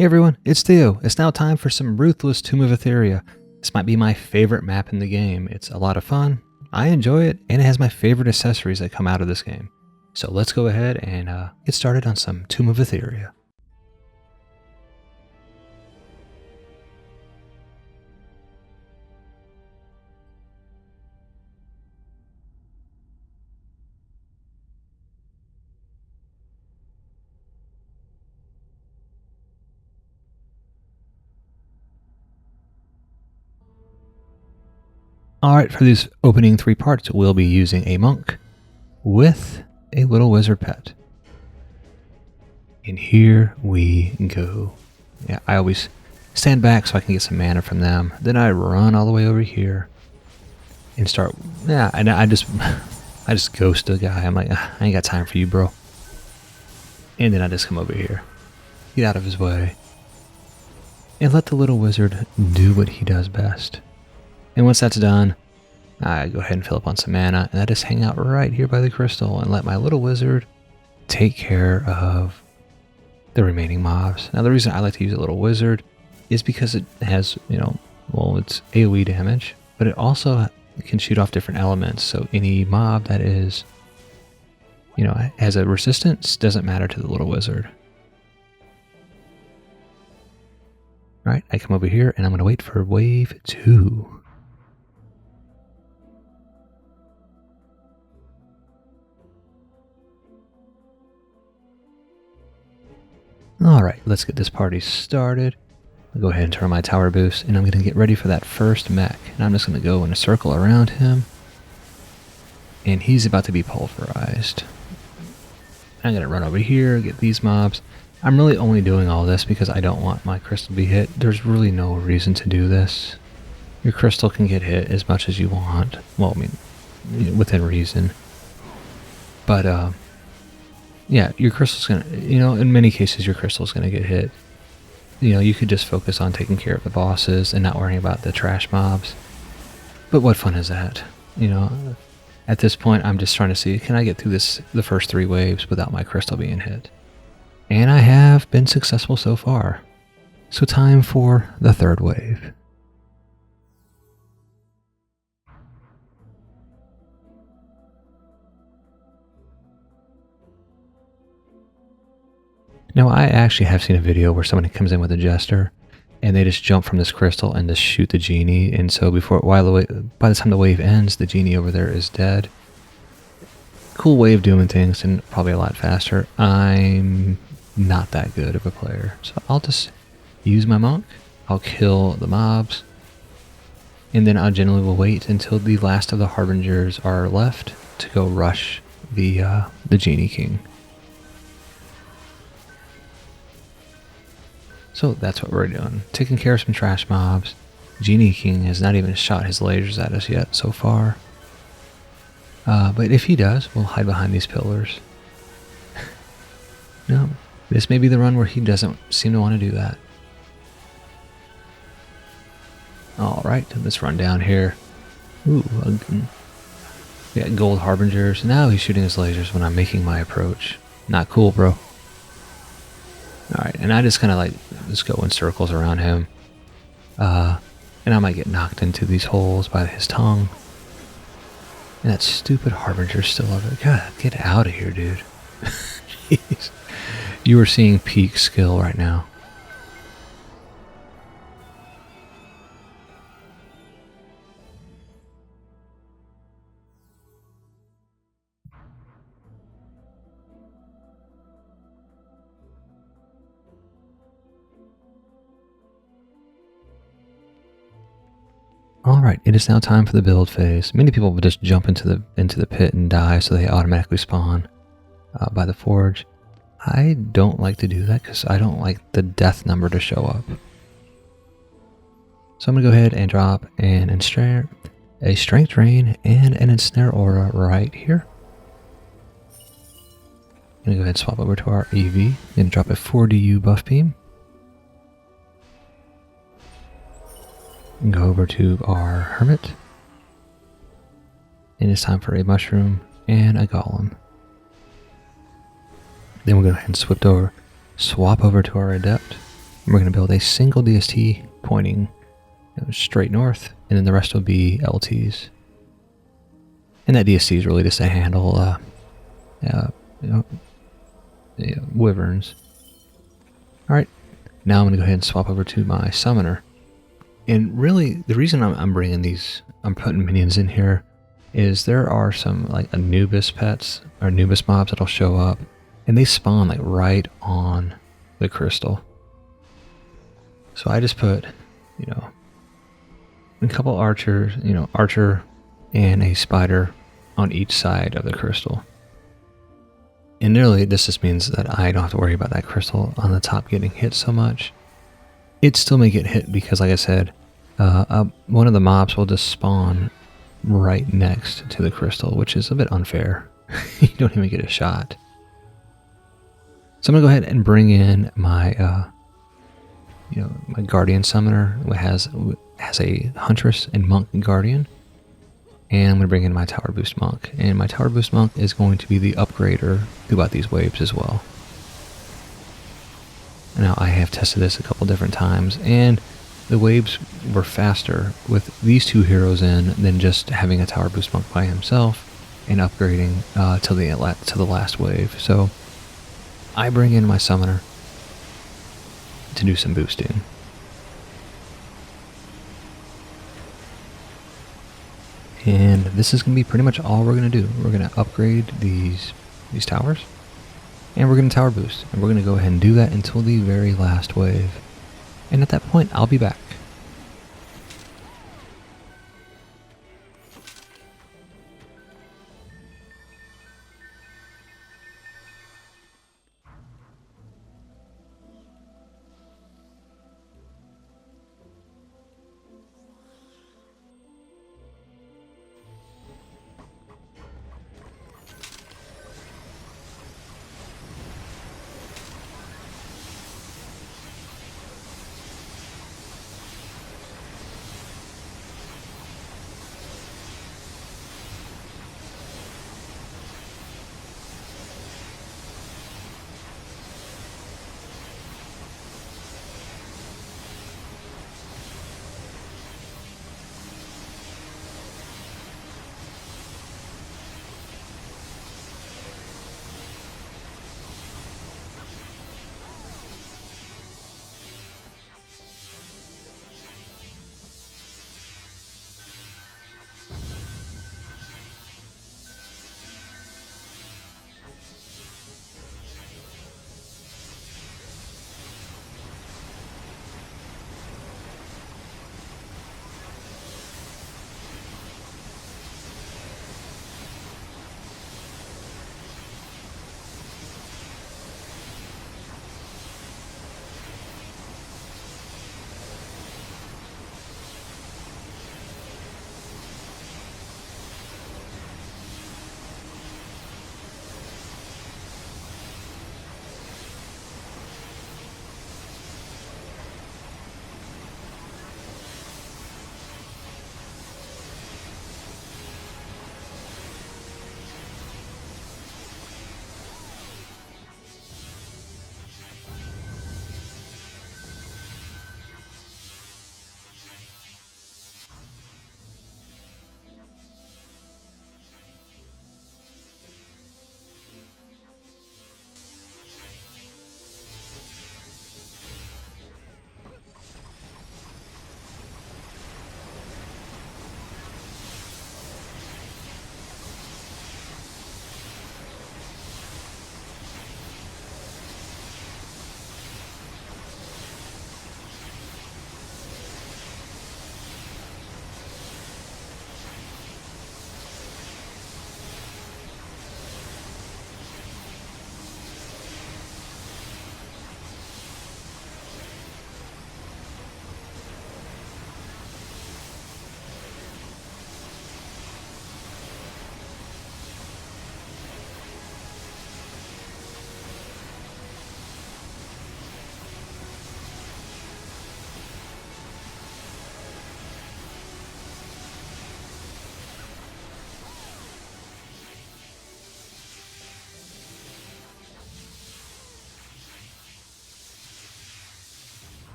Hey everyone, it's Theo. It's now time for some Ruthless Tomb of Etheria. This might be my favorite map in the game. It's a lot of fun, I enjoy it, and it has my favorite accessories that come out of this game. So let's go ahead and get started on some Tomb of Etheria. Alright, for these opening 3 parts, we'll be using a monk with a little wizard pet. And here we go. Yeah, I always stand back so I can get some mana from them. Then I run all the way over here and start. Yeah, and I just ghost the guy. I'm like, I ain't got time for you, bro. And then I just come over here, get out of his way, and let the little wizard do what he does best. And once that's done, I go ahead and fill up on some mana, and I just hang out right here by the crystal and let my little wizard take care of the remaining mobs. Now the reason I like to use a little wizard is because it has, it's AoE damage, but it also can shoot off different elements. So any mob that is, has a resistance doesn't matter to the little wizard. All right, I come over here and I'm going to wait for wave 2. Alright, let's get this party started. I'll go ahead and turn my tower boost, and I'm going to get ready for that first mech. And I'm just going to go in a circle around him. And he's about to be pulverized. I'm going to run over here, get these mobs. I'm really only doing all this because I don't want my crystal to be hit. There's really no reason to do this. Your crystal can get hit as much as you want. Well, I mean, within reason. But, yeah, your crystal's gonna, in many cases your crystal's gonna get hit. You could just focus on taking care of the bosses and not worrying about the trash mobs. But what fun is that? At this point I'm just trying to see, can I get through the first 3 waves without my crystal being hit? And I have been successful so far. So time for the 3rd wave. Now, I actually have seen a video where somebody comes in with a jester and they just jump from this crystal and just shoot the genie. And so by the time the wave ends, the genie over there is dead. Cool way of doing things and probably a lot faster. I'm not that good of a player. So I'll just use my monk. I'll kill the mobs. And then I generally will wait until the last of the harbingers are left to go rush the Genie King. So that's what we're doing. Taking care of some trash mobs. Genie King has not even shot his lasers at us yet so far. But if he does, we'll hide behind these pillars. No, this may be the run where he doesn't seem to want to do that. Alright, let's run down here. Ooh, we got gold harbingers. Now he's shooting his lasers when I'm making my approach. Not cool, bro. Alright, and I just kind of just go in circles around him. And I might get knocked into these holes by his tongue. And that stupid harbinger's still over there. God, get out of here, dude. Jeez. You are seeing peak skill right now. Alright, it is now time for the build phase. Many people will just jump into the pit and die so they automatically spawn by the forge. I don't like to do that because I don't like the death number to show up. So I'm going to go ahead and drop a strength drain and an ensnare aura right here. I'm going to go ahead and swap over to our EV. I'm going to drop a 4DU buff beam. And go over to our Hermit. And it's time for a mushroom and a golem. Then we'll go ahead and swap over to our Adept. And we're going to build a single DST pointing straight north, and then the rest will be LTs. And that DST is really just to handle wyverns. Alright, now I'm going to go ahead and swap over to my summoner. And really, the reason I'm putting minions in here, is there are some like Anubis pets, or Anubis mobs that'll show up, and they spawn like right on the crystal. So I just put, a couple archers, archer and a spider on each side of the crystal. And really, this just means that I don't have to worry about that crystal on the top getting hit so much. It still may get hit because, like I said, one of the mobs will just spawn right next to the crystal, which is a bit unfair. You don't even get a shot. So I'm gonna go ahead and bring in my, my guardian summoner, who has a huntress and monk guardian. And I'm going to bring in my tower boost monk. And my tower boost monk is going to be the upgrader throughout these waves as well. Now I have tested this a couple different times, and the waves were faster with these two heroes in than just having a tower boost monk by himself and upgrading to the last wave. So I bring in my summoner to do some boosting. And this is going to be pretty much all we're going to do. We're going to upgrade these towers, and we're going to tower boost. And we're going to go ahead and do that until the very last wave. And at that point, I'll be back.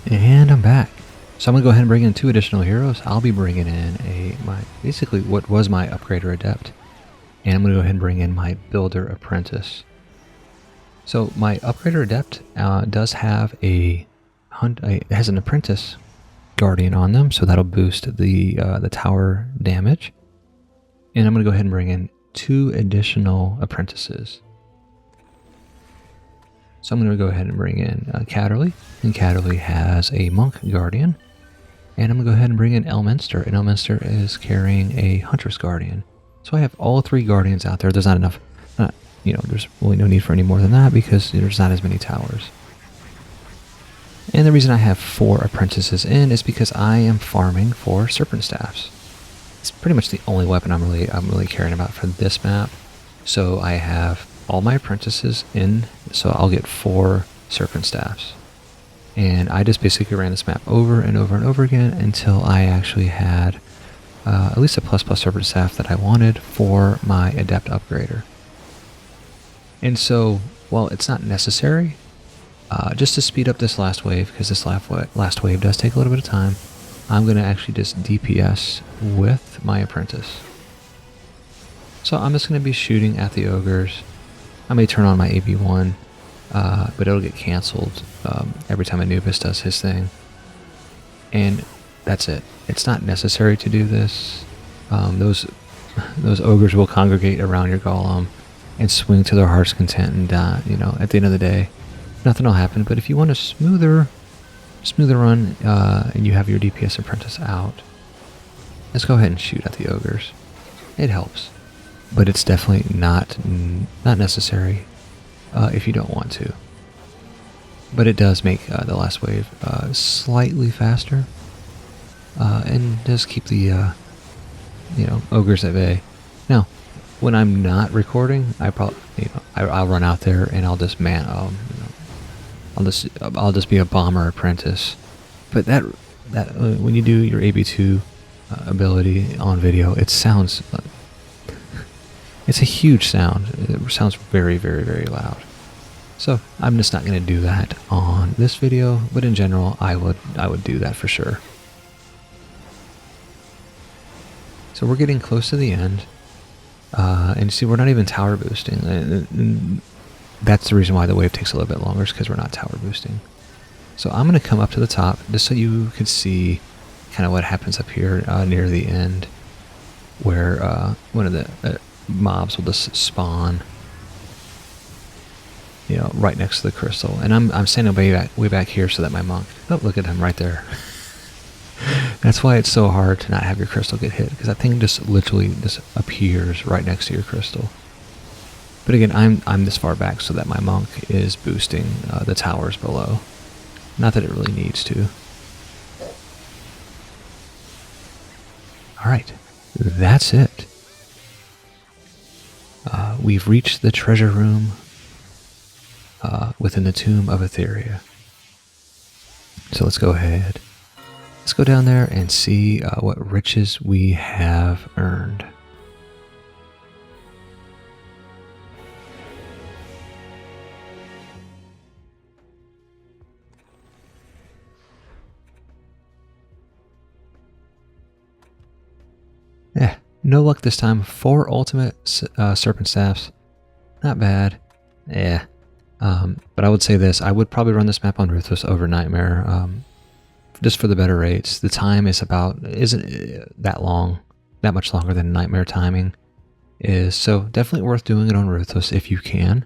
And I'm back. So I'm going to go ahead and bring in 2 additional heroes. I'll be bringing in basically what was my upgrader adept. And I'm going to go ahead and bring in my builder apprentice. So my upgrader adept does have it has an apprentice guardian on them, so that'll boost the tower damage. And I'm going to go ahead and bring in 2 additional apprentices. So I'm going to go ahead and bring in Catterley, and Catterley has a monk guardian. And I'm going to go ahead and bring in Elminster, and Elminster is carrying a huntress guardian. So I have all 3 guardians out there. There's not enough, there's really no need for any more than that because there's not as many towers. And the reason I have 4 apprentices in is because I am farming for serpent staffs. It's pretty much the only weapon I'm really caring about for this map. So I have all my apprentices in, so I'll get 4 serpent staffs. And I just basically ran this map over and over and over again until I actually had at least a ++ serpent staff that I wanted for my adept upgrader. And so, while it's not necessary, just to speed up this last wave, because this last wave does take a little bit of time, I'm going to actually just DPS with my apprentice. So I'm just going to be shooting at the ogres. I may turn on my AB1, but it'll get canceled every time Anubis does his thing. And that's it. It's not necessary to do this. Those ogres will congregate around your golem and swing to their heart's content, and at the end of the day, nothing will happen. But if you want a smoother run and you have your DPS apprentice out, let's go ahead and shoot at the ogres. It helps, but it's definitely not necessary if you don't want to. But it does make the last wave slightly faster, and does keep the ogres at bay. Now, when I'm not recording, I'll run out there and I'll just I'll just be a bomber apprentice. But that when you do your AB2 ability on video, it sounds it's a huge sound. It sounds very, very, very loud. So I'm just not going to do that on this video, but in general, I would do that for sure. So we're getting close to the end, and see, we're not even tower boosting. And that's the reason why the wave takes a little bit longer, is because we're not tower boosting. So I'm going to come up to the top just so you can see kind of what happens up here near the end, where one of the mobs will just spawn, right next to the crystal. And I'm standing way back here so that my monk, oh, look at him right there. That's why it's so hard to not have your crystal get hit, because that thing just literally just appears right next to your crystal. But again, I'm this far back so that my monk is boosting the towers below. Not that it really needs to. Alright, that's it. We've reached the treasure room within the tomb of Etheria. So let's go ahead. Let's go down there and see what riches we have earned. No luck this time. 4 ultimate serpent staffs. Not bad. But I would say this. I would probably run this map on Ruthless over Nightmare. Just for the better rates. The time isn't that long. That much longer than Nightmare timing is. So definitely worth doing it on Ruthless if you can.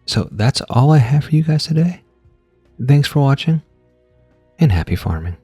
So that's all I have for you guys today. Thanks for watching, and happy farming.